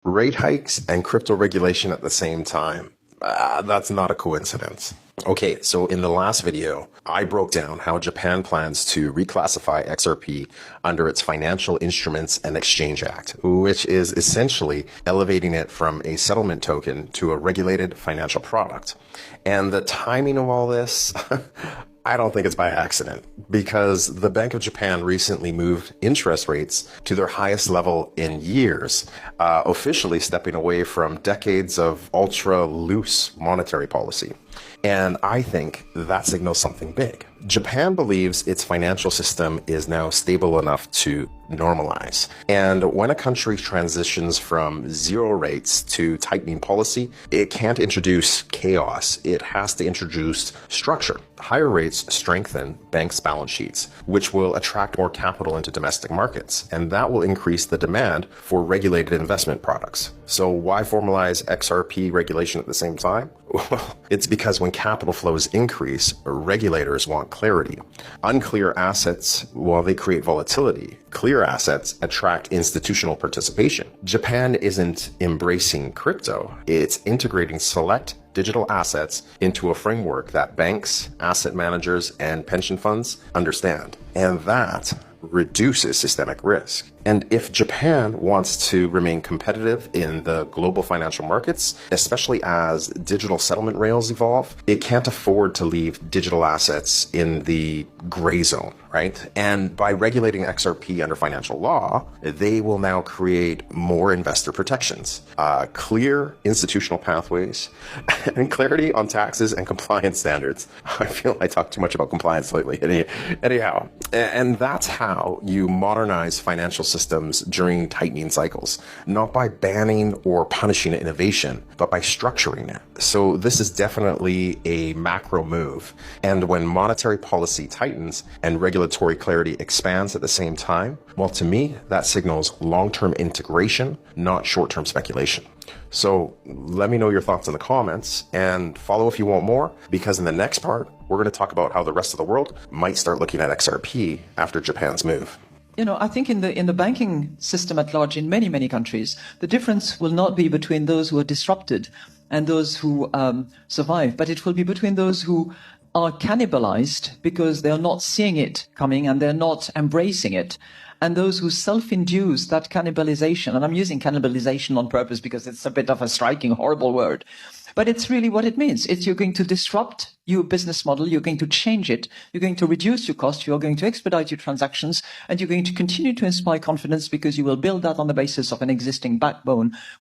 Rate hikes and crypto regulation at the same time. That's not a coincidence. Okay, so in the last video, I broke down how Japan plans to reclassify XRP under its Financial Instruments and Exchange Act, which is essentially elevating it from a settlement token to a regulated financial product. And the timing of all this, I don't think it's by accident, because the Bank of Japan recently moved interest rates to their highest level in years, officially stepping away from decades of ultra loose monetary policy. And I think that signals something big. Japan believes its financial system is now stable enough to normalize. And when a country transitions from zero rates to tightening policy, it can't introduce chaos. It has to introduce structure. Higher rates strengthen banks' balance sheets, which will attract more capital into domestic markets. And that will increase the demand for regulated investment products. So why formalize XRP regulation at the same time? Well, it's because when capital flows increase, regulators want clarity. Unclear assets, well, they create volatility. Clear assets attract institutional participation. Japan isn't embracing crypto. It's integrating select digital assets into a framework that banks, asset managers, and pension funds understand. And that reduces systemic risk. And if Japan wants to remain competitive in the global financial markets, especially as digital settlement rails evolve, it can't afford to leave digital assets in the gray zone, right? And by regulating XRP under financial law, they will now create more investor protections, clear institutional pathways, and clarity on taxes and compliance standards. I feel I talk too much about compliance lately. Anyhow, and that's how you modernize financial systems during tightening cycles, not by banning or punishing innovation, but by structuring it. So this is definitely a macro move. And when monetary policy tightens and regulatory clarity expands at the same time, well, to me, that signals long-term integration, not short-term speculation. So let me know your thoughts in the comments and follow if you want more, because in the next part, we're going to talk about how the rest of the world might start looking at XRP after Japan's move. I think in the banking system at large, in many countries, the difference will not be between those who are disrupted and those who survive, but it will be between those who are cannibalized because they are not seeing it coming and they're not embracing it, and those who self-induce that cannibalization. And I'm using cannibalization on purpose because it's a bit of a striking, horrible word. But it's really what it means. It's you're going to disrupt your business model, you're going to change it, you're going to reduce your cost, you're going to expedite your transactions, and you're going to continue to inspire confidence because you will build that on the basis of an existing backbone.